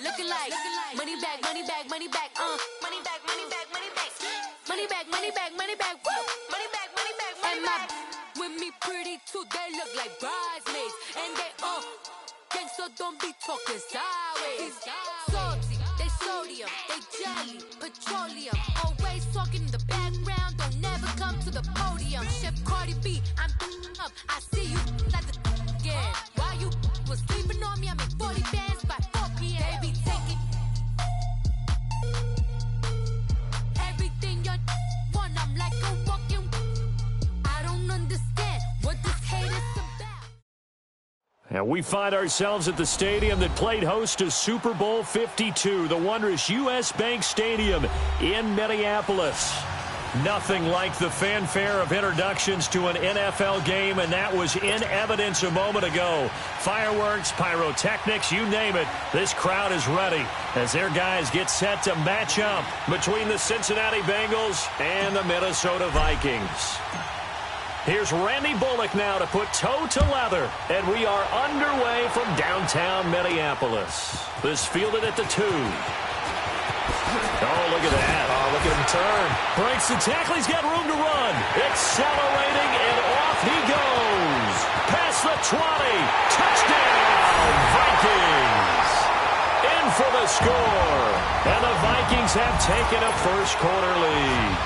looking like money back, money back, money back, money back, money back, money back, money back, money back, money back, woo, money back, money back, money back. With me pretty too, they look like bridesmaids, and they gang, so don't be talking sideways. Salty, they sodium, they jelly, petroleum, always talking in the background, don't never come to the podium. Chef Cardi B, I'm up, I see you like the again. While you was sleeping on me, I made 40 bands by 4 p.m. They be taking everything you want, I'm like a walking. I don't understand what this hate is about. And we find ourselves at the stadium that played host to Super Bowl 52, the wondrous U.S. Bank Stadium in Minneapolis. Nothing like the fanfare of introductions to an NFL game, and that was in evidence a moment ago. Fireworks, pyrotechnics, you name it. This crowd is ready as their guys get set to match up between the Cincinnati Bengals and the Minnesota Vikings. Here's Randy Bullock now to put toe to leather, and we are underway from downtown Minneapolis. This fielded at the 2. Oh, look at that. Oh, look at him turn. Breaks the tackle. He's got room to run. Accelerating, and off he goes. Past the 20. Touchdown, Vikings. In for the score. And the Vikings have taken a first-quarter lead.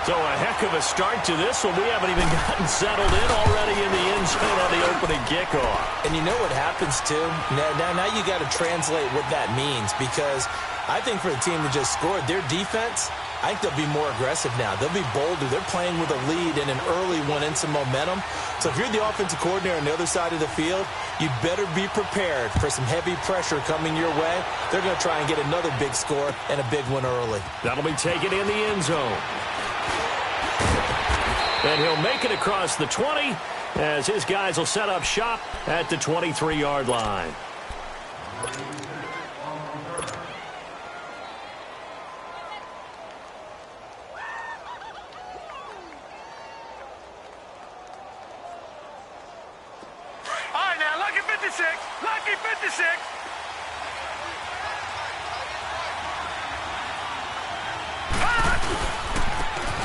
So a heck of a start to this one. We haven't even gotten settled in already in the end zone on the opening kickoff. And you know what happens, too? Now you got to translate what that means, because I think for the team that just scored, their defense, I think they'll be more aggressive now. They'll be bolder. They're playing with a lead and an early one and some momentum. So if you're the offensive coordinator on the other side of the field, you better be prepared for some heavy pressure coming your way. They're going to try and get another big score and a big one early. That'll be taken in the end zone. And he'll make it across the 20 as his guys will set up shop at the 23-yard line. All right, now, lucky 56. Lucky 56.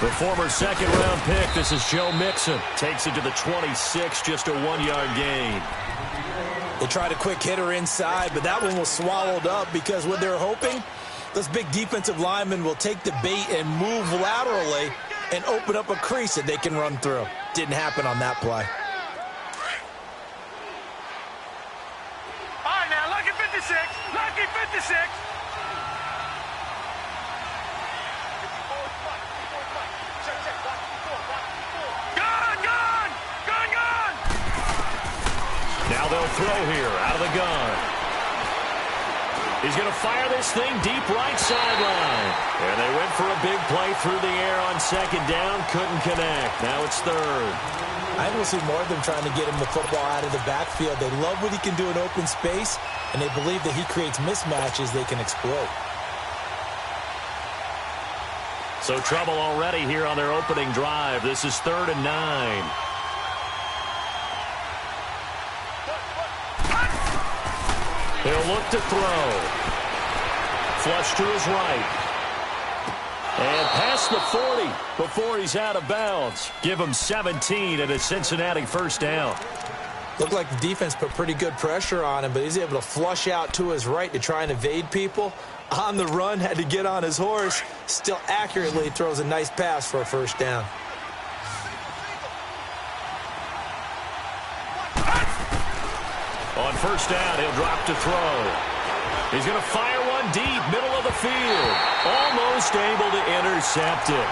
The former second-round pick, this is Joe Mixon. Takes it to the 26, just a 1-yard gain. They tried a quick hitter inside, but that one was swallowed up because what they're hoping, those big defensive linemen will take the bait and move laterally and open up a crease that they can run through. Didn't happen on that play. All right, now, lucky 56. Lucky 56. Now they'll throw here out of the gun. He's going to fire this thing deep right sideline. And they went for a big play through the air on second down. Couldn't connect. Now it's third. I think we'll see more of them trying to get him the football out of the backfield. They love what he can do in open space, and they believe that he creates mismatches they can exploit. So trouble already here on their opening drive. This is 3rd and 9. He'll look to throw. Flush to his right. And past the 40 before he's out of bounds. Give him 17 and a Cincinnati first down. Looked like the defense put pretty good pressure on him, but he's able to flush out to his right to try and evade people. On the run, had to get on his horse. Still accurately throws a nice pass for a first down. On first down, he'll drop to throw. He's going to fire one deep, middle of the field. Almost able to intercept it.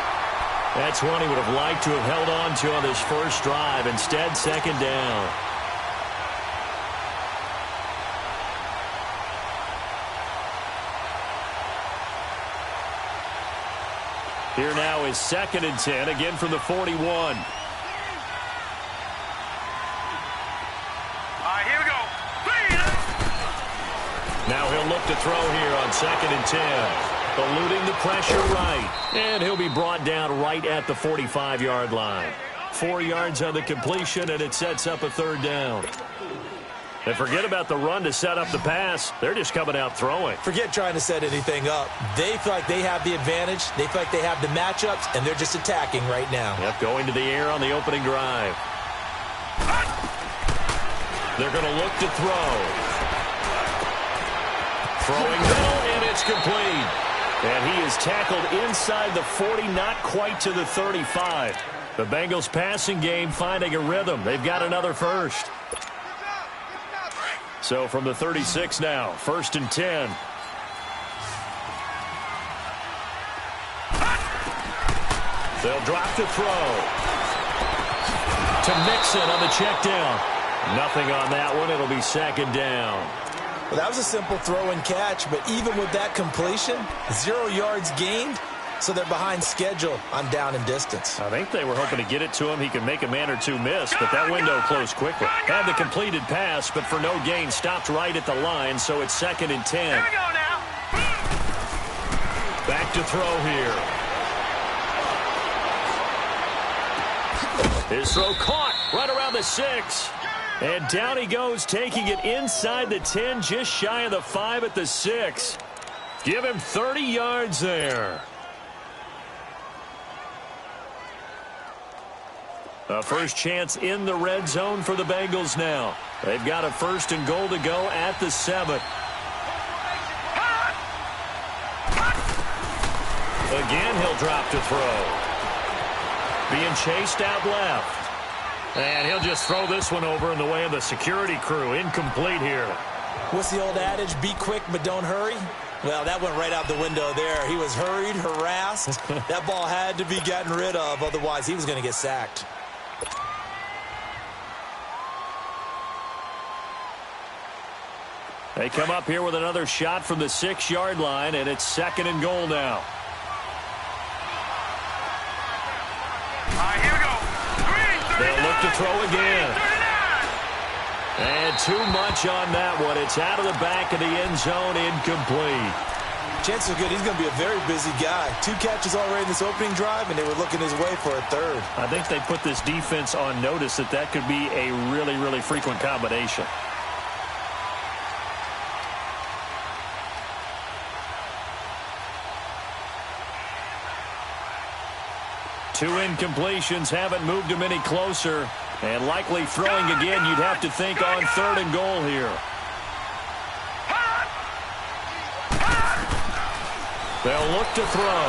That's one he would have liked to have held on to on this first drive. Instead, second down. Here now is 2nd and 10, again from the 41. Now he'll look to throw here on 2nd and 10. Eluding the pressure right. And he'll be brought down right at the 45-yard line. 4 yards on the completion, and it sets up a 3rd down. And forget about the run to set up the pass. They're just coming out throwing. Forget trying to set anything up. They feel like they have the advantage. They feel like they have the matchups, and they're just attacking right now. Yep, going to the air on the opening drive. They're going to look to throw. Throwing middle, and it's complete. And he is tackled inside the 40, not quite to the 35. The Bengals passing game finding a rhythm. They've got another first. So from the 36 now, 1st and 10. They'll drop to throw. To Mixon on the check down. Nothing on that one. It'll be 2nd down. Well, that was a simple throw and catch, but even with that completion, 0 yards gained, so they're behind schedule on down and distance. I think they were hoping to get it to him. He could make a man or two miss, but that window closed quickly. Had the completed pass, but for no gain, stopped right at the line, so it's 2nd and 10. Here we go now. Back to throw here. His throw caught right around the 6. And down he goes, taking it inside the 10, just shy of the 5 at the 6. Give him 30 yards there. A first chance in the red zone for the Bengals now. They've got a 1st and goal to go at the 7. Again, he'll drop to throw. Being chased out left. And he'll just throw this one over in the way of the security crew. Incomplete here. What's the old adage? Be quick, but don't hurry. Well, that went right out the window there. He was hurried, harassed. That ball had to be gotten rid of. Otherwise, he was going to get sacked. They come up here with another shot from the 6-yard line, and it's 2nd and goal now. All right, here we go. They'll look to throw again. And too much on that one. It's out of the back of the end zone, incomplete. Chances are good he's going to be a very busy guy. 2 catches already in this opening drive, and they were looking his way for a 3rd. I think they put this defense on notice that that could be a really, really frequent combination. Two incompletions haven't moved him any closer. And likely throwing again, you'd have to think on 3rd and goal here. They'll look to throw.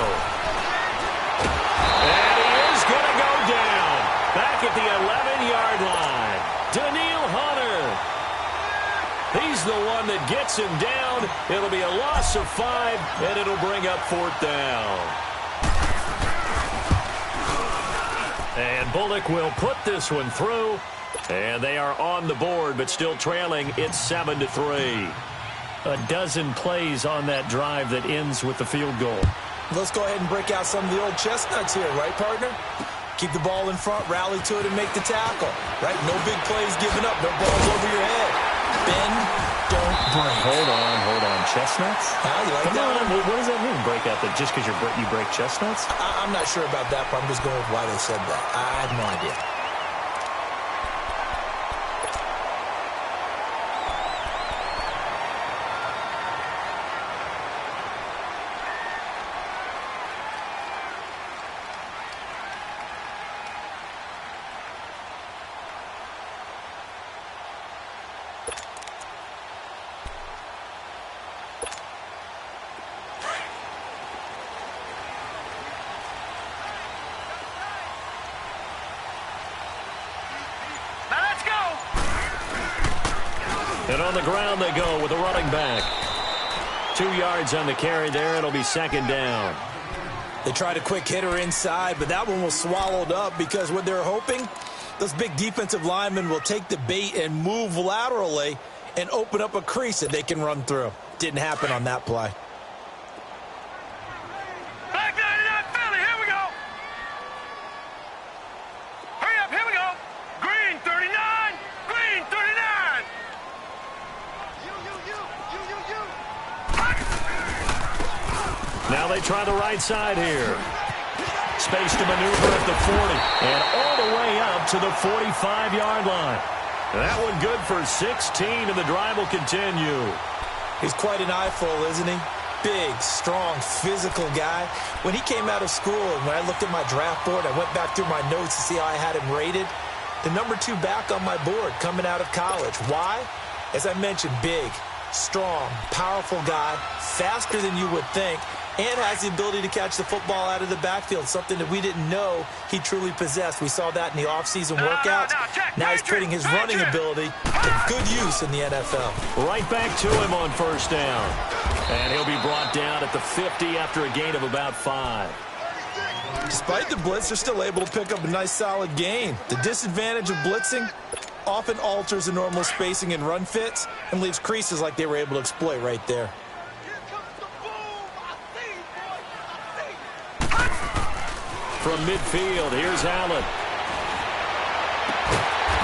And he is going to go down. Back at the 11-yard line. Daniil Hunter. He's the one that gets him down. It'll be a loss of 5, and it'll bring up 4th down. And Bullock will put this one through. And they are on the board, but still trailing. It's 7-3. A dozen plays on that drive that ends with the field goal. Let's go ahead and break out some of the old chestnuts here, right, partner? Keep the ball in front, rally to it, and make the tackle. Right? No big plays given up. No balls over your head. Bend, don't break. Hold on. Chestnuts? You like Come that on. one? What does that mean, break out? That just because you break chestnuts? I'm not sure about that, but I'm just going with why they said that. I have no idea. And on the ground they go with a running back. 2 yards on the carry there. It'll be 2nd down. They tried a quick hitter inside, but that one was swallowed up because what they're hoping, those big defensive linemen will take the bait and move laterally and open up a crease that they can run through. Didn't happen on that play. Back 99 Philly, here we go. Hurry up, here we go. Green 39, green 39. Now they try the right side here. Space to maneuver at the 40. And all the way up to the 45-yard line. That one good for 16, and the drive will continue. He's quite an eyeful, isn't he? Big, strong, physical guy. When he came out of school and when I looked at my draft board, I went back through my notes to see how I had him rated. The number 2 back on my board coming out of college. Why? As I mentioned, big, strong, powerful guy, faster than you would think, and has the ability to catch the football out of the backfield, something that we didn't know he truly possessed. We saw that in the offseason workouts. Now he's putting his running ability to good use in the NFL. Right back to him on first down. And he'll be brought down at the 50 after a gain of about 5. Despite the blitz, they're still able to pick up a nice, solid gain. The disadvantage of blitzing often alters the normal spacing and run fits and leaves creases like they were able to exploit right there. From midfield, here's Allen.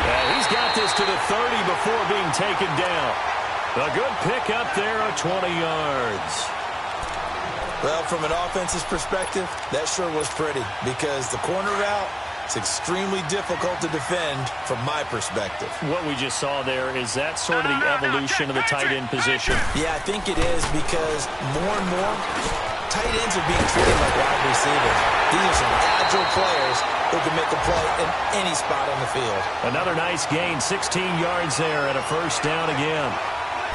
And he's got this to the 30 before being taken down. A good pick up there of 20 yards. Well, from an offense's perspective, that sure was pretty because the corner route is extremely difficult to defend from my perspective. What we just saw there, is that sort of the evolution of the tight end position? Yeah, I think it is because more and more tight ends are being treated like wide receivers. These are some agile players who can make a play in any spot on the field. Another nice gain, 16 yards there and a first down again.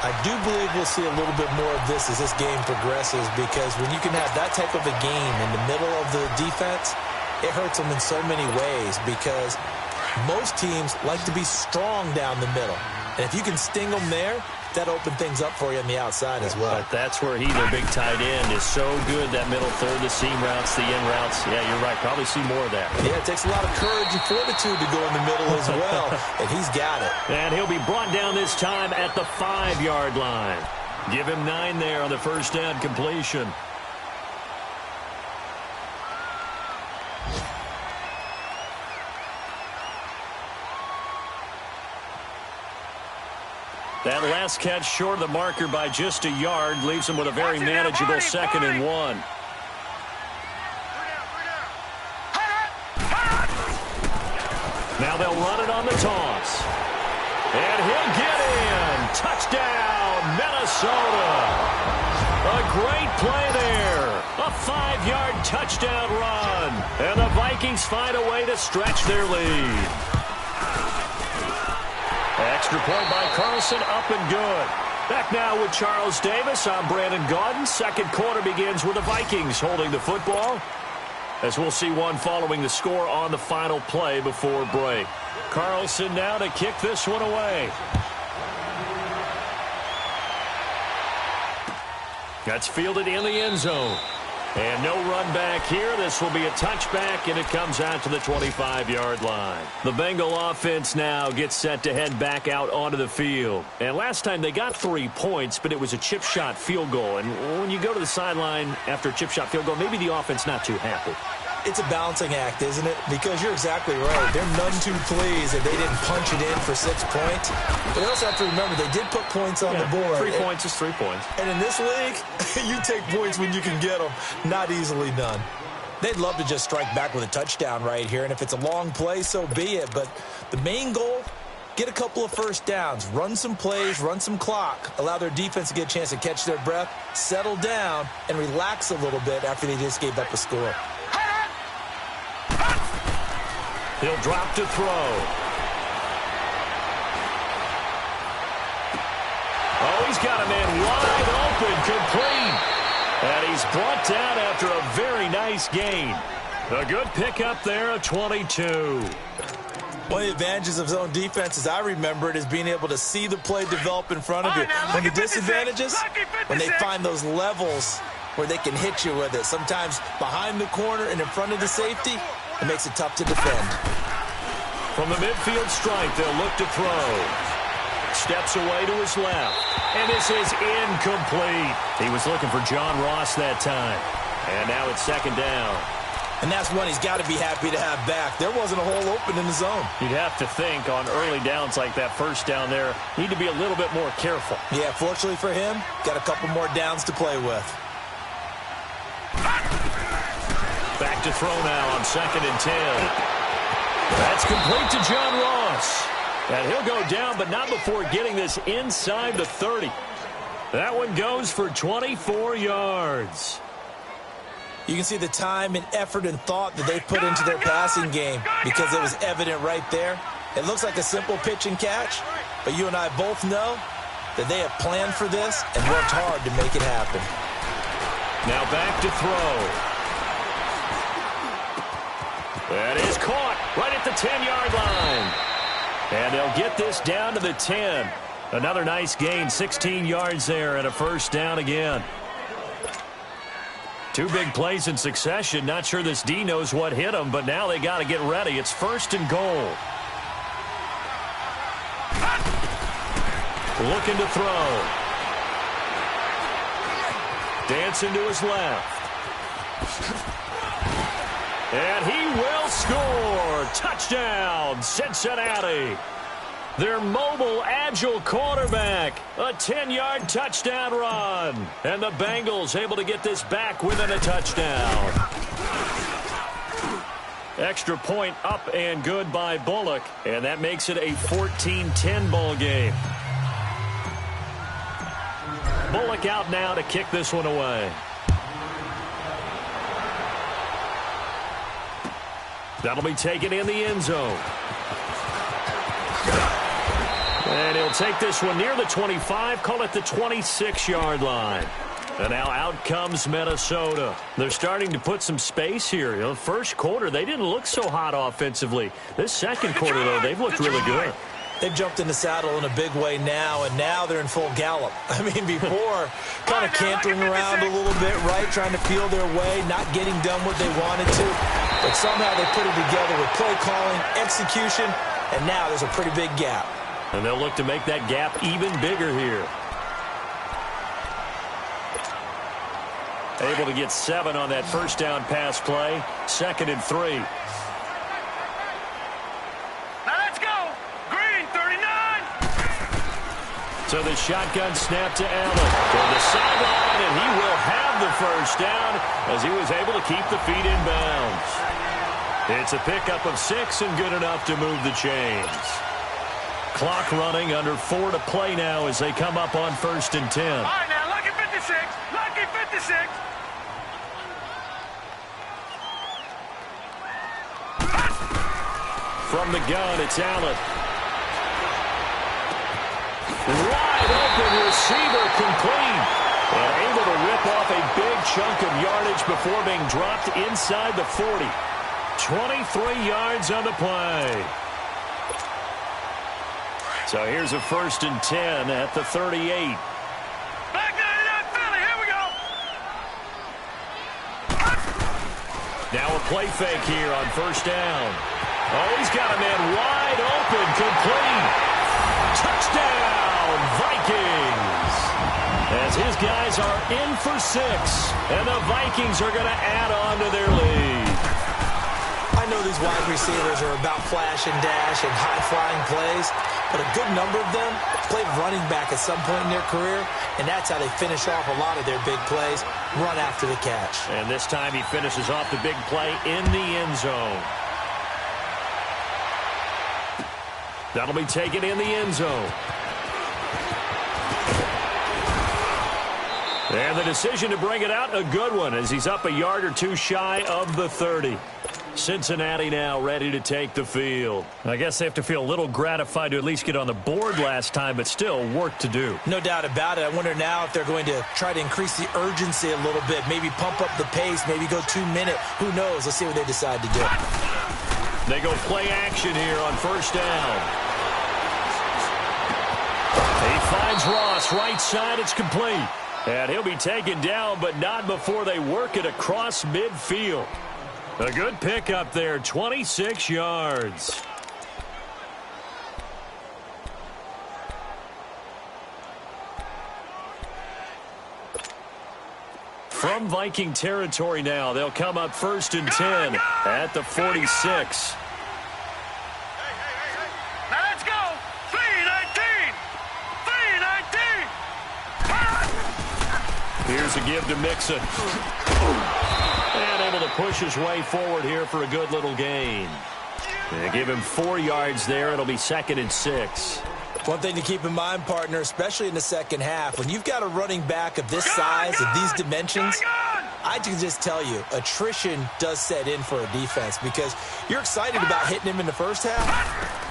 I do believe we'll see a little bit more of this as this game progresses because when you can have that type of a game in the middle of the defense, it hurts them in so many ways because most teams like to be strong down the middle. And if you can sting them there, that open things up for you on the outside as well. But that's where their big tight end, is so good, that middle third, the seam routes, the in routes. Yeah, you're right. Probably see more of that. Yeah, it takes a lot of courage and fortitude to go in the middle as well, and he's got it. And he'll be brought down this time at the 5-yard line. Give him 9 there on the first down completion. That last catch short of the marker by just a yard leaves him with a very manageable 2nd and 1. Now they'll run it on the toss. And he'll get in. Touchdown, Minnesota. A great play there. A 5-yard touchdown run. And the Vikings find a way to stretch their lead. Extra point by Carlson, up and good. Back now with Charles Davis. I'm Brandon Gaudin. Second quarter begins with the Vikings holding the football, as we'll see one following the score on the final play before break. Carlson now to kick this one away. That's fielded in the end zone. And no run back here. This will be a touchback, and it comes out to the 25-yard line. The Bengal offense now gets set to head back out onto the field. And last time they got 3 points, but it was a chip shot field goal. And when you go to the sideline after a chip shot field goal, maybe the offense not too happy. It's a balancing act, isn't it? Because you're exactly right. They're none too pleased that they didn't punch it in for 6 points. But they also have to remember they did put points on the board. 3 points is 3 points. And in this league, you take points when you can get them. Not easily done. They'd love to just strike back with a touchdown right here. And if it's a long play, so be it. But the main goal, get a couple of first downs. Run some plays, run some clock. Allow their defense to get a chance to catch their breath, settle down, and relax a little bit after they just gave up a score. He'll drop to throw. Oh, he's got a man wide open, complete. And he's brought down after a very nice gain. A good pickup there of 22. One of the advantages of zone defense, as I remember it, is being able to see the play develop in front of you. When the disadvantages, when they find those levels where they can hit you with it, sometimes behind the corner and in front of the safety, it makes it tough to defend. From the midfield strike, they'll look to throw. Steps away to his left. And this is incomplete. He was looking for John Ross that time. And now it's 2nd down. And that's one he's got to be happy to have back. There wasn't a hole open in the zone. You'd have to think on early downs like that first down there, need to be a little bit more careful. Yeah, fortunately for him, got a couple more downs to play with. Back to throw now on 2nd and 10. That's complete to John Ross. And he'll go down, but not before getting this inside the 30. That one goes for 24 yards. You can see the time and effort and thought that they put into their passing game because it was evident right there. It looks like a simple pitch and catch, but you and I both know that they have planned for this and worked hard to make it happen. Now back to throw. That is caught right at the 10-yard line. And they'll get this down to the 10. Another nice gain, 16 yards there and a first down again. Two big plays in succession. Not sure this D knows what hit them, but now they got to get ready. It's first and goal. Looking to throw. Dancing to his left. And he will score. Touchdown, Cincinnati. Their mobile, agile quarterback. A 10-yard touchdown run. And the Bengals able to get this back within a touchdown. Extra point up and good by Bullock. And that makes it a 14-10 ball game. Bullock out now to kick this one away. That'll be taken in the end zone. And he'll take this one near the 25, call it the 26-yard line. And now out comes Minnesota. They're starting to put some space here. You know, first quarter, they didn't look so hot offensively. This second quarter, though, they've looked really good. They've jumped in the saddle in a big way now, and now they're in full gallop. I mean, before, kind of cantering around a little bit, right, trying to feel their way, not getting done what they wanted to. But somehow they put it together with play calling, execution, and now there's a pretty big gap. And they'll look to make that gap even bigger here. Able to get 7 on that first down pass play. 2nd and 3. Now let's go. Green, 39. So the shotgun snap to Allen. To the sideline, and he will have the first down as he was able to keep the feet in bounds. It's a pickup of 6 and good enough to move the chains. Clock running, under 4 to play now as they come up on 1st and 10. All right, now, lucky 56. Lucky 56. From the gun, it's Allen. Wide open receiver, complete. And able to rip off a big chunk of yardage before being dropped inside the 40. 23 yards on the play. So here's a 1st and 10 at the 38. Back 99 Philly, here we go. Now a play fake here on 1st down. Oh, he's got a man wide open, complete. Touchdown, Vikings. As his guys are in for 6, and the Vikings are going to add on to their lead. I know these wide receivers are about flash and dash and high-flying plays, but a good number of them played running back at some point in their career, and that's how they finish off a lot of their big plays, run after the catch. And this time he finishes off the big play in the end zone. That'll be taken in the end zone. And the decision to bring it out, a good one, as he's up a yard or two shy of the 30. Cincinnati now ready to take the field. I guess they have to feel a little gratified to at least get on the board last time, but still work to do. No doubt about it. I wonder now if they're going to try to increase the urgency a little bit, maybe pump up the pace, maybe go 2-minute. Who knows? Let's see what they decide to do. They go play action here on 1st down. He finds Ross right side. It's complete. And he'll be taken down, but not before they work it across midfield. A good pickup there, 26 yards. From Viking territory now, they'll come up 1st and 10 at the 46. Now let's go. 319. 319. Here's a give to Mixon. And able to push his way forward here for a good little gain. They give him 4 yards there. It'll be 2nd and 6. One thing to keep in mind, partner, especially in the second half, when you've got a running back of this size, of these dimensions, I can just tell you, attrition does set in for a defense because you're excited about hitting him in the first half.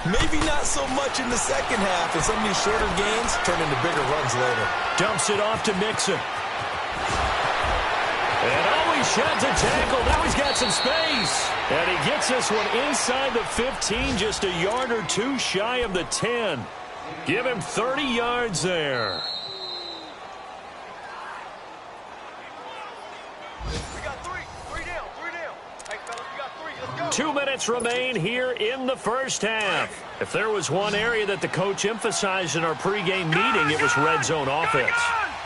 Maybe not so much in the second half, and some of these shorter gains turn into bigger runs later. Dumps it off to Mixon. And he sheds a tackle. Now he's got some space. And he gets this one inside the 15, just a yard or 2 shy of the 10. Give him 30 yards there. We got 3. 3 down. 3 down. Hey, fellas, we got 3. Let's go. 2 minutes remain here in the first half. If there was one area that the coach emphasized in our pregame meeting, it was red zone offense.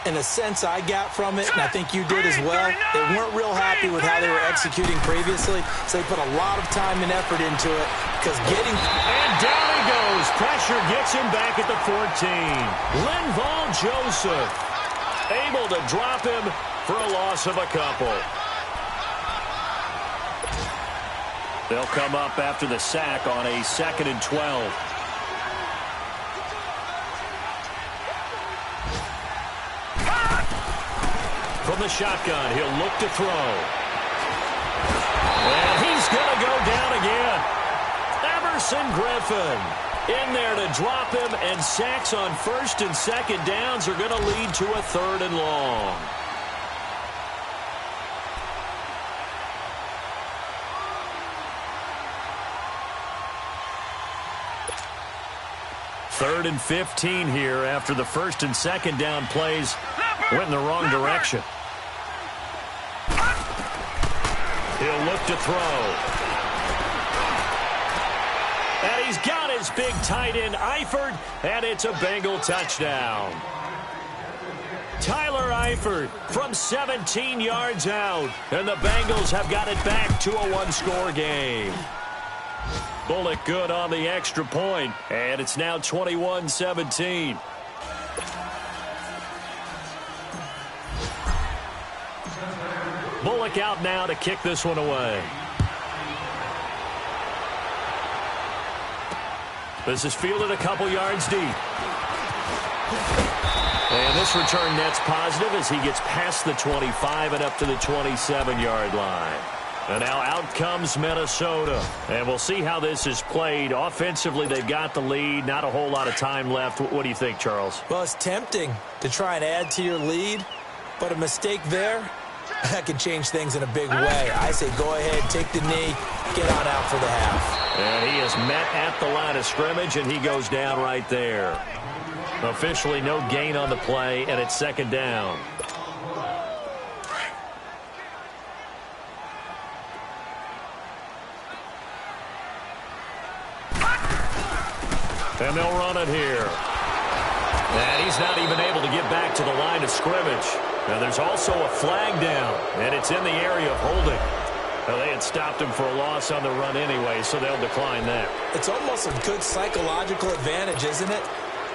In a sense I got from it, and I think you did as well, they weren't real happy with how they were executing previously, so they put a lot of time and effort into it because getting... And down he goes. Pressure gets him back at the 14. Linval Joseph able to drop him for a loss of a couple. They'll come up after the sack on a 2nd and 12. From the shotgun, he'll look to throw. And he's going to go down again. Everson Griffin in there to drop him, and sacks on 1st and 2nd downs are going to lead to a 3rd and long. Third and 15 here after the 1st and 2nd down plays went in the wrong direction. He'll look to throw. And he's got his big tight end, Eifert, and it's a Bengal touchdown. Tyler Eifert from 17 yards out, and the Bengals have got it back to a 1-score game. Bullock good on the extra point, and it's now 21-17. Bullock out now to kick this one away. This is fielded a couple yards deep. And this return net's positive as he gets past the 25 and up to the 27-yard line. And now out comes Minnesota. And we'll see how this is played. Offensively, they've got the lead. Not a whole lot of time left. What do you think, Charles? Well, it's tempting to try and add to your lead, but a mistake there, that can change things in a big way. I say go ahead, take the knee, get on out for the half. And he is met at the line of scrimmage, and he goes down right there. Officially no gain on the play, and it's 2nd down. And they'll run it here. And he's not even able to get back to the line of scrimmage. Now there's also a flag down, and it's in the area of holding. Now, they had stopped him for a loss on the run anyway, so they'll decline that. It's almost a good psychological advantage, isn't it?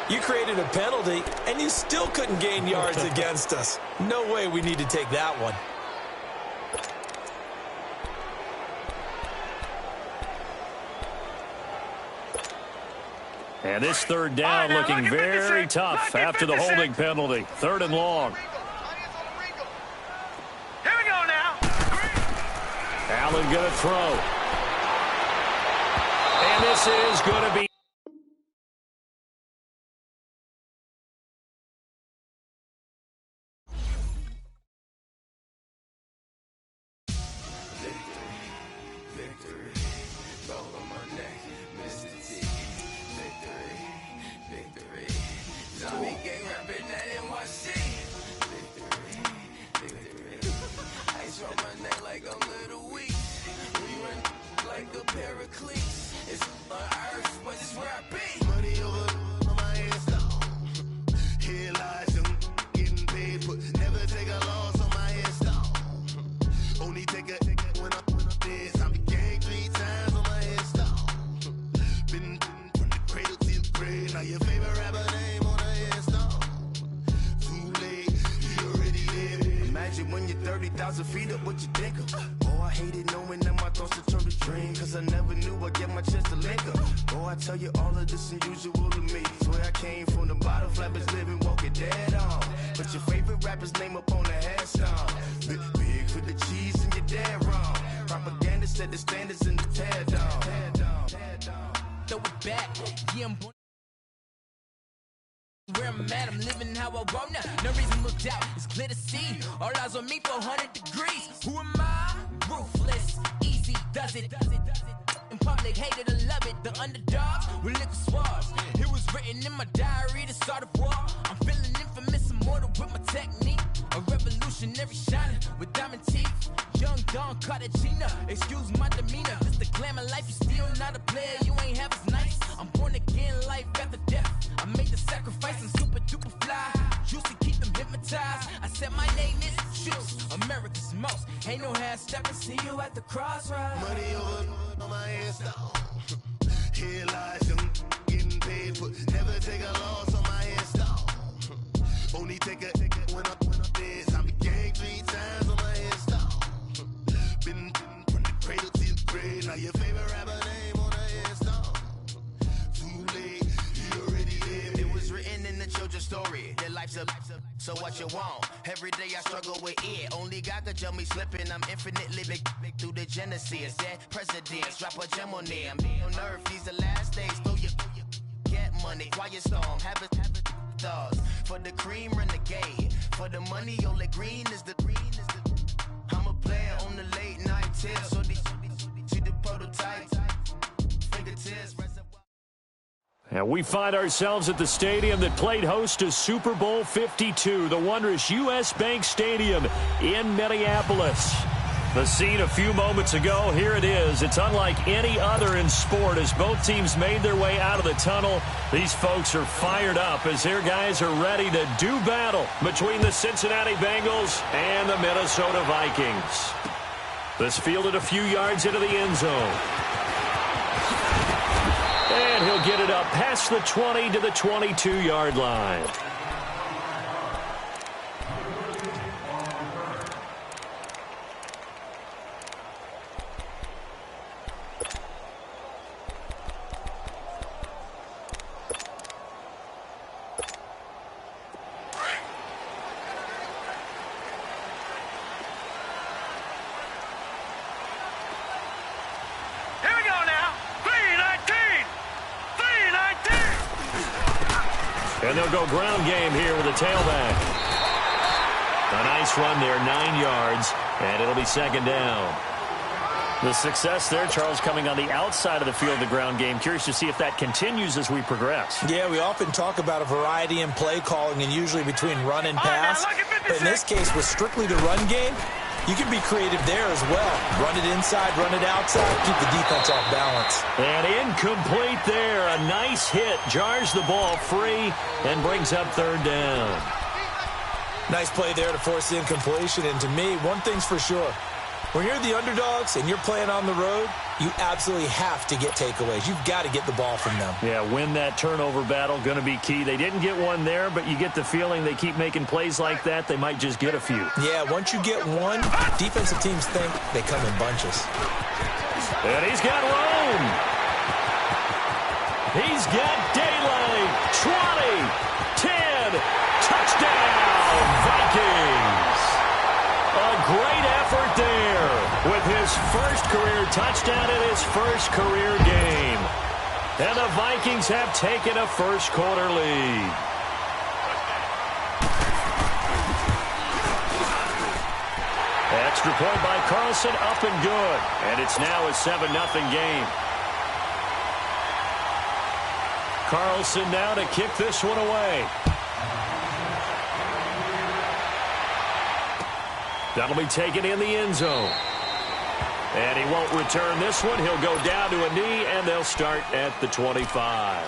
You created a penalty, and you still couldn't gain yards against us. No way we need to take that one. And this 3rd down looking very tough after the holding penalty. 3rd and long. Here we go now. Allen going to throw. And this is going to be feet up, what you think of? Oh, I I hated knowing that my thoughts had turned to dream, cause I never knew I'd get my chance to link up. Oh, I tell you all of this unusual to me. Swear I came from the bottom, flappers living, walking dead on. But your favorite rapper's name up on the headstone. Big for the cheese and you're dead wrong. Propaganda set the standards in the tear down. Throw it back, yeah, I'm born. Where I'm at, I'm living how I want now. No reason to look out, it's clear to see. All eyes on me for 100 degrees. Who am I? Ruthless, easy, does it. In public, hated or love it. The underdogs with liquor swabs. It was written in my diary to start a war. I'm feeling infamous, immortal with my technique. A revolutionary shining with diamond teeth. Young Don Cartagena, excuse my demeanor. This the glamour life, you still not a player. You ain't half as nice. I'm born again, life after death. I made the sacrifice, I'm super duper fly. Used to keep them hypnotized. I said my name is Shoes, America's most. Ain't no half stepping, see you at the crossroads. Money over on my headstone. Here lies young getting paid, but never take a loss on my headstone. Only take a when I did. I became 3 times on my headstone. Been from the cradle to the grave. Now your favorite rapper name on the headstone. Too late, you already lived. It was written in the children's story. Their life's a so what you want? Every day I struggle with it. Only God could tell me slipping. I'm infinitely big through the genesis. That presidents drop a gem on them. On earth, these the last days. Throw your get money. Quiet storm. Have it stars. For the cream, renegade. For the money, only green is the I'm a player on the late night till. So these see the prototype. Fingertips. And we find ourselves at the stadium that played host to Super Bowl 52, the wondrous U.S. Bank Stadium in Minneapolis. The scene a few moments ago, here it is. It's unlike any other in sport as both teams made their way out of the tunnel. These folks are fired up as their guys are ready to do battle between the Cincinnati Bengals and the Minnesota Vikings. This fielded a few yards into the end zone. And he'll get it up past the 20 to the 22-yard line. Here we go now. 319. 319. And they'll go ground game here with a tailback. A nice run there, 9 yards, and it'll be second down. The success there, Charles, coming on the outside of the field, the ground game. Curious to see if that continues as we progress. Yeah, we often talk about a variety in play calling and usually between run and pass. But in this case, with strictly the run game, you can be creative there as well. Run it inside, run it outside, keep the defense off balance. And incomplete there. A nice hit. Jars the ball free and brings up third down. Nice play there to force the incompletion. And to me, one thing's for sure. When you're the underdogs and you're playing on the road, you absolutely have to get takeaways. You've got to get the ball from them. Yeah, win that turnover battle, going to be key. They didn't get one there, but you get the feeling they keep making plays like that, they might just get a few. Yeah, once you get one, defensive teams think they come in bunches. And he's got room. He's got daylight. 20, 10, touchdown, Vikings. A great effort there with his first career touchdown in his first career game. And the Vikings have taken a first-quarter lead. Extra point by Carlson, up and good. And it's now a 7-0 game. Carlson now to kick this one away. That'll be taken in the end zone. And he won't return this one. He'll go down to a knee, and they'll start at the 25.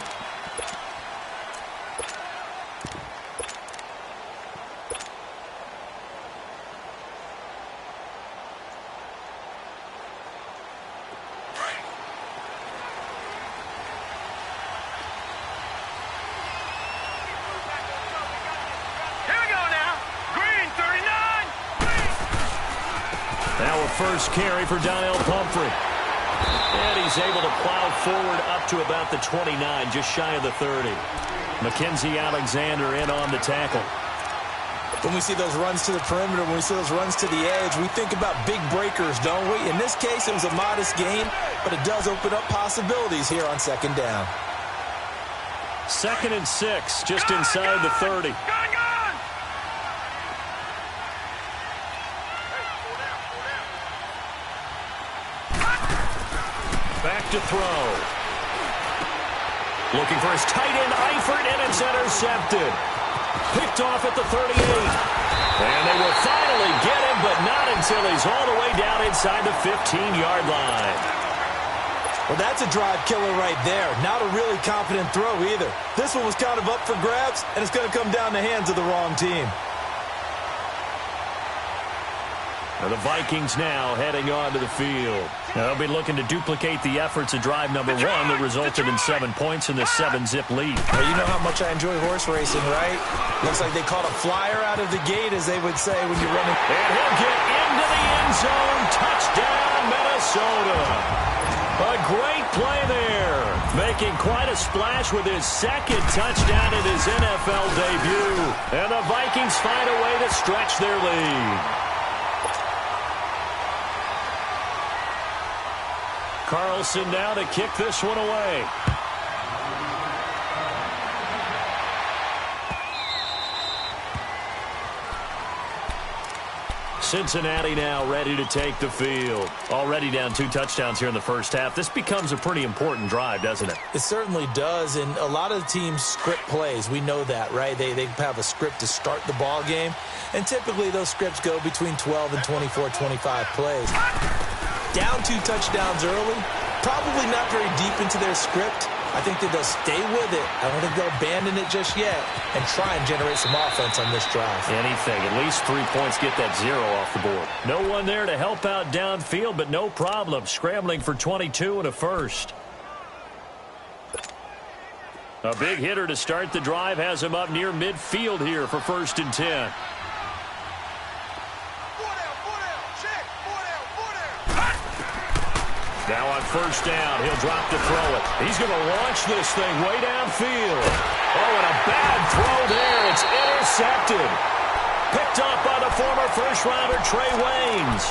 first carry for Donnell Pumphrey. And he's able to plow forward up to about the 29, just shy of the 30. Mackenzie Alexander in on the tackle. When we see those runs to the perimeter, when we see those runs to the edge, we think about big breakers, don't we? In this case, it was a modest gain, but it does open up possibilities here on second down. 2nd and 6, just inside the 30. Back to throw. Looking for his tight end, Eifert, and it's intercepted. Picked off at the 38. And they will finally get him, but not until he's all the way down inside the 15-yard line. Well, that's a drive killer right there. Not a really confident throw either. This one was kind of up for grabs, and it's going to come down the hands of the wrong team. And the Vikings now heading onto the field. Now they'll be looking to duplicate the efforts of drive number 1 that resulted in 7 points in the 7-zip lead. Well, you know how much I enjoy horse racing, right? Looks like they caught a flyer out of the gate, as they would say when you're running. And he'll get into the end zone. Touchdown, Minnesota. A great play there. Making quite a splash with his 2nd touchdown in his NFL debut. And the Vikings find a way to stretch their lead. Carlson now to kick this one away. Cincinnati now ready to take the field. Already down 2 touchdowns here in the first half. This becomes a pretty important drive, doesn't it? It certainly does, and a lot of teams script plays. We know that, right? They have a script to start the ball game, and typically those scripts go between 12 and 24, 25 plays. Down 2 touchdowns early, probably not very deep into their script. I think that they'll stay with it. I don't think they'll abandon it just yet and try and generate some offense on this drive. Anything. At least 3 points, get that 0 off the board. No one there to help out downfield, but no problem. Scrambling for 22 and a first. A big hitter to start the drive has him up near midfield here for 1st and 10. Now on 1st down, he'll drop to throw it. He's going to launch this thing way downfield. Oh, and a bad throw there. It's intercepted. Picked up by the former first-rounder Trey Waynes.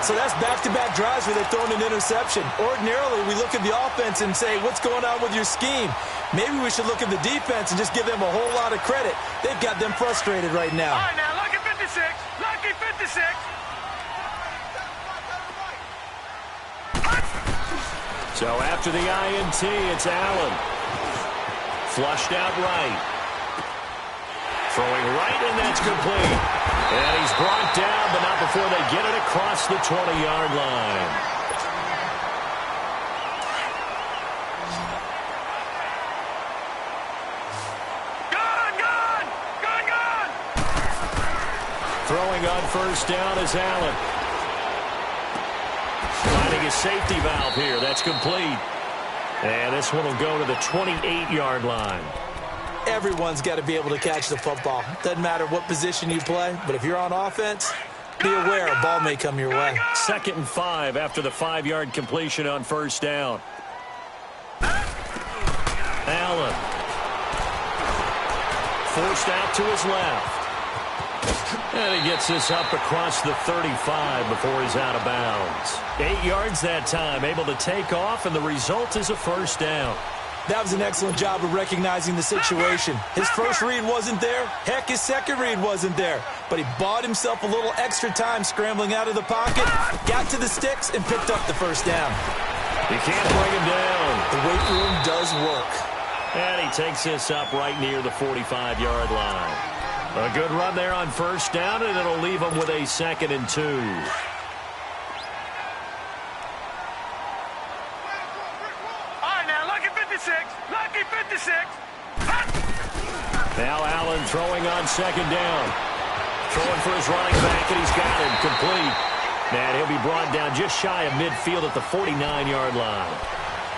So that's back-to-back drives where they've thrown an interception. Ordinarily, we look at the offense and say, what's going on with your scheme? Maybe we should look at the defense and just give them a whole lot of credit. They've got them frustrated right now. All right, now, lucky 56. Lucky 56. So after the INT, it's Allen. Flushed out right. Throwing right, and that's complete. And he's brought down, but not before they get it across the 20-yard line. Gone! Throwing on 1st down is Allen. Finding a safety valve here. That's complete. And this one will go to the 28-yard line. Everyone's got to be able to catch the football. Doesn't matter what position you play, but if you're on offense, be aware a ball may come your way. 2nd and 5 after the 5-yard completion on 1st down. Allen. Forced out to his left. And he gets this up across the 35 before he's out of bounds. 8 yards that time, able to take off, and the result is a 1st down. That was an excellent job of recognizing the situation. His first read wasn't there. Heck, his second read wasn't there. But he bought himself a little extra time scrambling out of the pocket, got to the sticks, and picked up the 1st down. You can't bring him down. The weight room does work. And he takes this up right near the 45-yard line. A good run there on 1st down, and it'll leave him with a 2nd and 2. Lucky 56. Now Allen throwing on 2nd down. Throwing for his running back, and he's got him complete. And he'll be brought down just shy of midfield at the 49-yard line.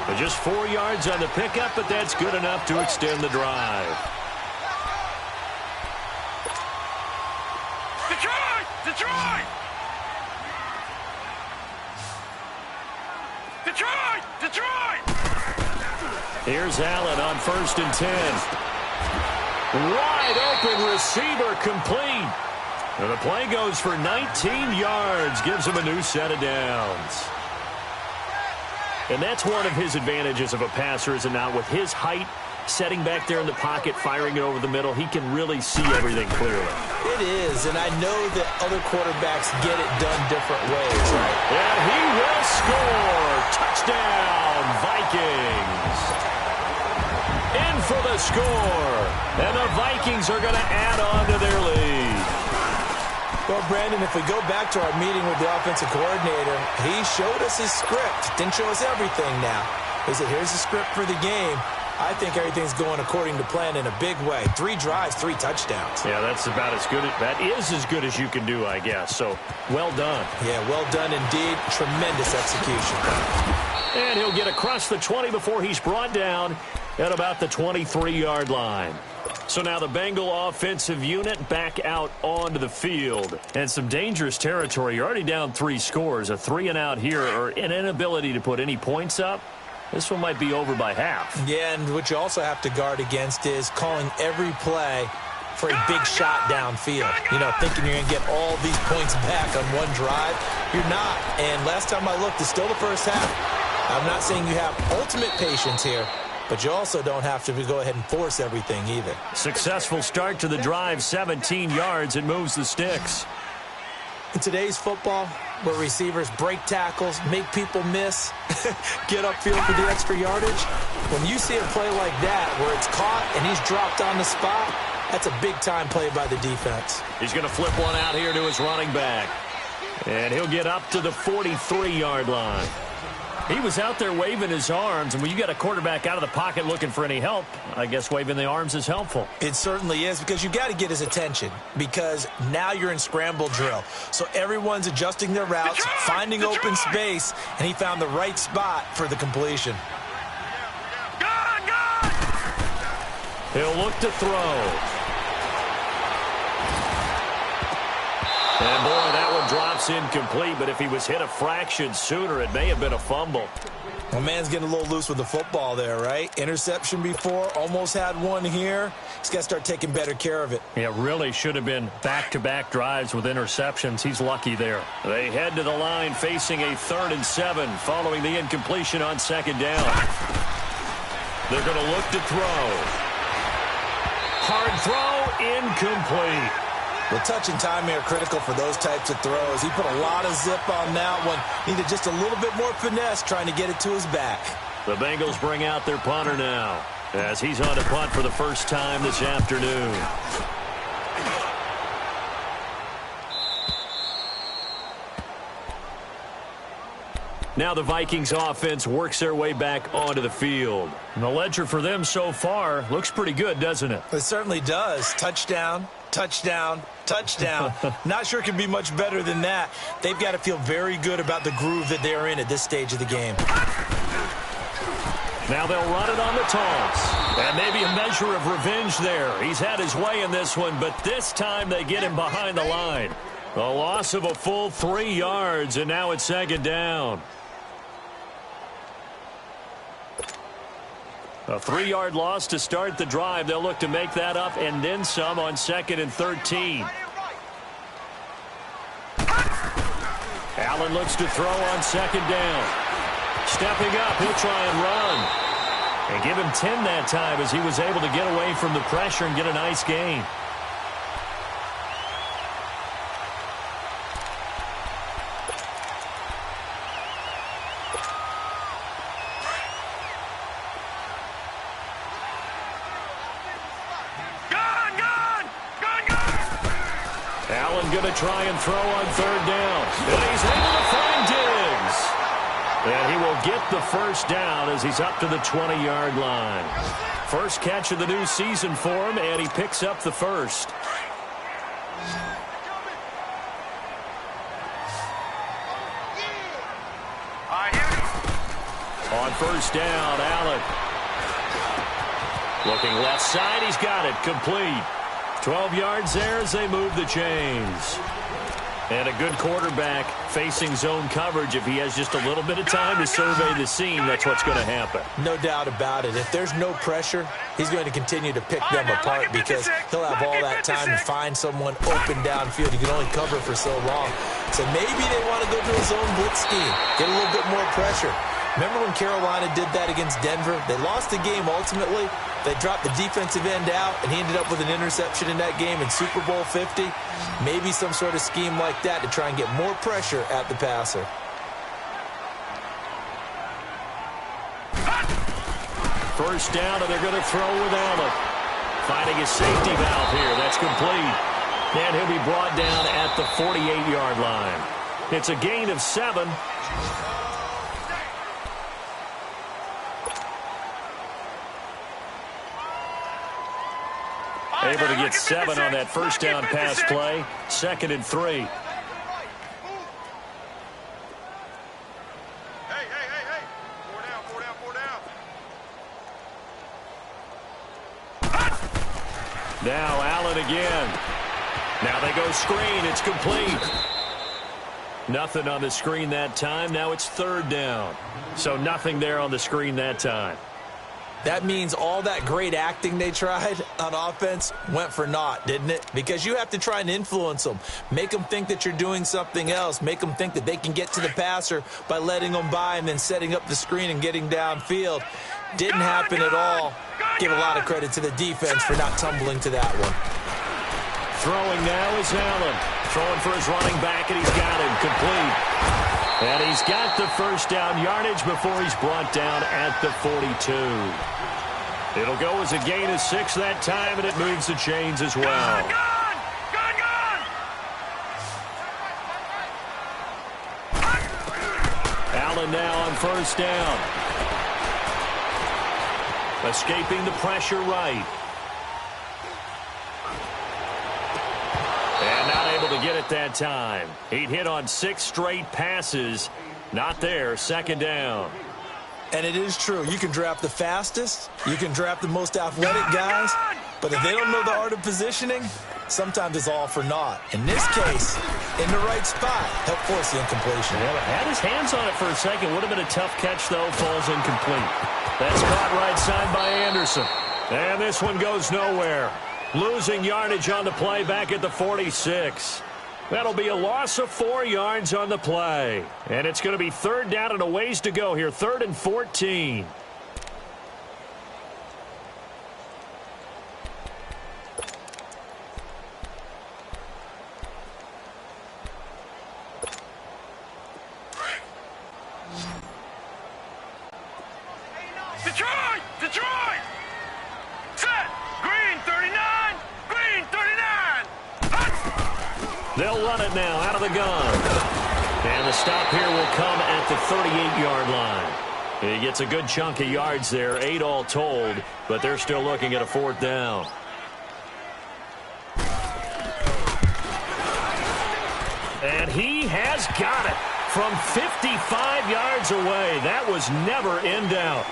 But just 4 yards on the pickup, but that's good enough to extend the drive. Detroit! Detroit! Detroit! Here's Allen on 1st and 10. Wide open receiver complete. And the play goes for 19 yards. Gives him a new set of downs. And that's one of his advantages of a passer, is it not? With his height, setting back there in the pocket, firing it over the middle, he can really see everything clearly. It is, and I know that other quarterbacks get it done different ways, right? And he will score. Touchdown, Vikings. In for the score. And the Vikings are going to add on to their lead. Well, Brandon, if we go back to our meeting with the offensive coordinator, he showed us his script. Didn't show us everything now. He said, here's the script for the game. I think everything's going according to plan in a big way. 3 drives, 3 touchdowns. Yeah, that's about as good. That is as good as you can do, I guess. So, well done. Yeah, well done indeed. Tremendous execution. And he'll get across the 20 before he's brought down at about the 23-yard line. So now the Bengal offensive unit back out onto the field. And some dangerous territory. You're already down 3 scores. A 3-and-out here, or an inability to put any points up. This one might be over by half. Yeah, and what you also have to guard against is calling every play for a big shot downfield. You know, thinking you're going to get all these points back on one drive. You're not. And last time I looked, it's still the first half. I'm not saying you have ultimate patience here, but you also don't have to go ahead and force everything either. Successful start to the drive, 17 yards. It moves the sticks. In today's football, where receivers break tackles, make people miss, get upfield for the extra yardage, when you see a play like that where it's caught and he's dropped on the spot, that's a big-time play by the defense. He's going to flip one out here to his running back. And he'll get up to the 43-yard line. He was out there waving his arms, and when you got a quarterback out of the pocket looking for any help, I guess waving the arms is helpful. It certainly is, because you got to get his attention, because now you're in scramble drill. So everyone's adjusting their routes, finding open space, and he found the right spot for the completion. He'll look to throw. And, boy, that one drops incomplete, but if he was hit a fraction sooner, it may have been a fumble. Well, man's getting a little loose with the football there, right? Interception before, almost had one here. He's got to start taking better care of it. Yeah, really should have been back-to-back drives with interceptions. He's lucky there. They head to the line facing a 3rd and 7 following the incompletion on 2nd down. They're going to look to throw. Hard throw, incomplete. The touch and timing are critical for those types of throws. He put a lot of zip on that one. Needed just a little bit more finesse trying to get it to his back. The Bengals bring out their punter now as he's on to punt for the first time this afternoon. Now the Vikings offense works their way back onto the field. And the ledger for them so far looks pretty good, doesn't it? It certainly does. Touchdown, touchdown, touchdown. Not sure it can be much better than that. They've got to feel very good about the groove that they're in at this stage of the game. Now they'll run it on the toss. And maybe a measure of revenge there. He's had his way in this one, but this time they get him behind the line. A loss of a full 3 yards, and now it's 2nd down. A 3-yard loss to start the drive. They'll look to make that up and then some on 2nd and 13. Allen looks to throw on 2nd down. Stepping up, he'll try and run. And give him 10 that time as he was able to get away from the pressure and get a nice gain. Going to try and throw on 3rd down. And he's able to find Diggs. And he will get the first down as he's up to the 20-yard line. First catch of the new season for him, and he picks up the first. On 1st down, Allen. Looking left side, he's got it, complete. 12 yards there as they move the chains. And a good quarterback facing zone coverage. If he has just a little bit of time to survey the scene, that's what's going to happen. No doubt about it. If there's no pressure, he's going to continue to pick them apart because he'll have all that time to find someone open downfield. You can only cover for so long. So maybe they want to go to a zone blitz scheme, get a little bit more pressure. Remember when Carolina did that against Denver? They lost the game ultimately. They dropped the defensive end out, and he ended up with an interception in that game in Super Bowl 50. Maybe some sort of scheme like that to try and get more pressure at the passer. First down, and they're going to throw with Allen. Finding his safety valve here. That's complete. And he'll be brought down at the 48-yard line. It's a gain of 7. Able to get 7 on that first down pass play. 2nd and 3. Hey. Four down. Now Allen again. Now they go screen. It's complete. Nothing on the screen that time. Now it's 3rd down. So nothing there on the screen that time. That means all that great acting they tried on offense went for naught, didn't it? Because you have to try and influence them. Make them think that you're doing something else. Make them think that they can get to the passer by letting them by and then setting up the screen and getting downfield. Didn't happen at all. Give a lot of credit to the defense for not tumbling to that one. Throwing now is Allen. Throwing for his running back, and he's got him complete. And he's got the first down yardage before he's brought down at the 42. It'll go as a gain of 6 that time, and it moves the chains as well. Gone! Allen now on first down. Escaping the pressure right. And not able to get it that time. He'd hit on 6 straight passes. Not there. 2nd down. And it is true. You can draft the fastest. You can draft the most athletic guys. But if they don't know the art of positioning, sometimes it's all for naught. In this case, in the right spot, help force the incompletion. Yeah, had his hands on it for a second. Would have been a tough catch, though. Falls incomplete. That's caught right side by Anderson. And this one goes nowhere. Losing yardage on the play back at the 46. That'll be a loss of 4 yards on the play. And it's going to be 3rd down and a ways to go here. 3rd and 14. Detroit! Set! Green 39! Green 39! They'll run it now out of the gun. And the stop here will come at the 38-yard line. He gets a good chunk of yards there, 8 all told, but they're still looking at a 4th down. And he has got it from 55 yards away. That was never in doubt.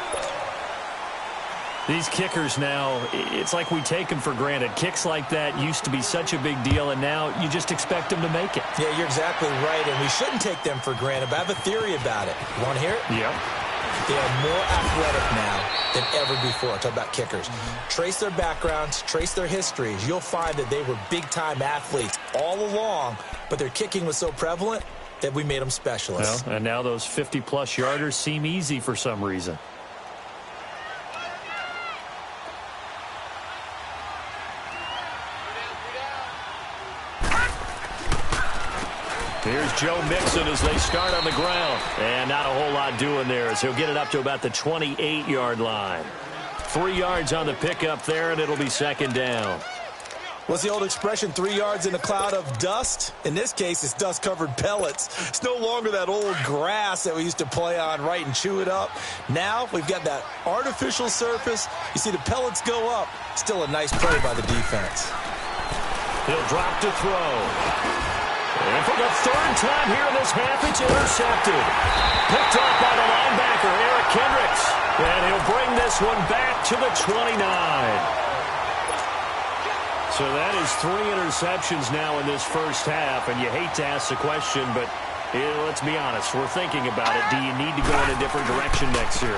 These kickers now, it's like we take them for granted. Kicks like that used to be such a big deal, and now you just expect them to make it. Yeah, you're exactly right, and we shouldn't take them for granted, but I have a theory about it. You want to hear it? Yep. They are more athletic now than ever before. Talk about kickers. Trace their backgrounds, trace their histories. You'll find that they were big-time athletes all along, but their kicking was so prevalent that we made them specialists. Well, and now those 50-plus yarders seem easy for some reason. Here's Joe Mixon as they start on the ground. And not a whole lot doing there as he'll get it up to about the 28-yard line. 3 yards on the pickup there, and it'll be 2nd down. What's the old expression, 3 yards in a cloud of dust? In this case, it's dust-covered pellets. It's no longer that old grass that we used to play on, right, and chew it up. Now we've got that artificial surface. You see the pellets go up. Still a nice play by the defense. He'll drop to throw. And for the 3rd time here in this half, it's intercepted. Picked off by the linebacker, Eric Kendricks. And he'll bring this one back to the 29. So that is 3 interceptions now in this first half, and you hate to ask the question, but let's be honest, we're thinking about it. Do you need to go in a different direction next year?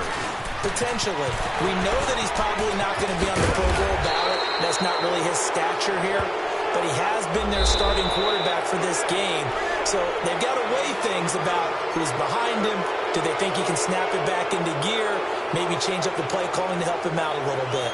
Potentially. We know that he's probably not going to be on the Pro Bowl ballot. That's not really his stature here, but he has been their starting quarterback for this game. So they've got to weigh things about who's behind him. Do they think he can snap it back into gear? Maybe change up the play calling to help him out a little bit.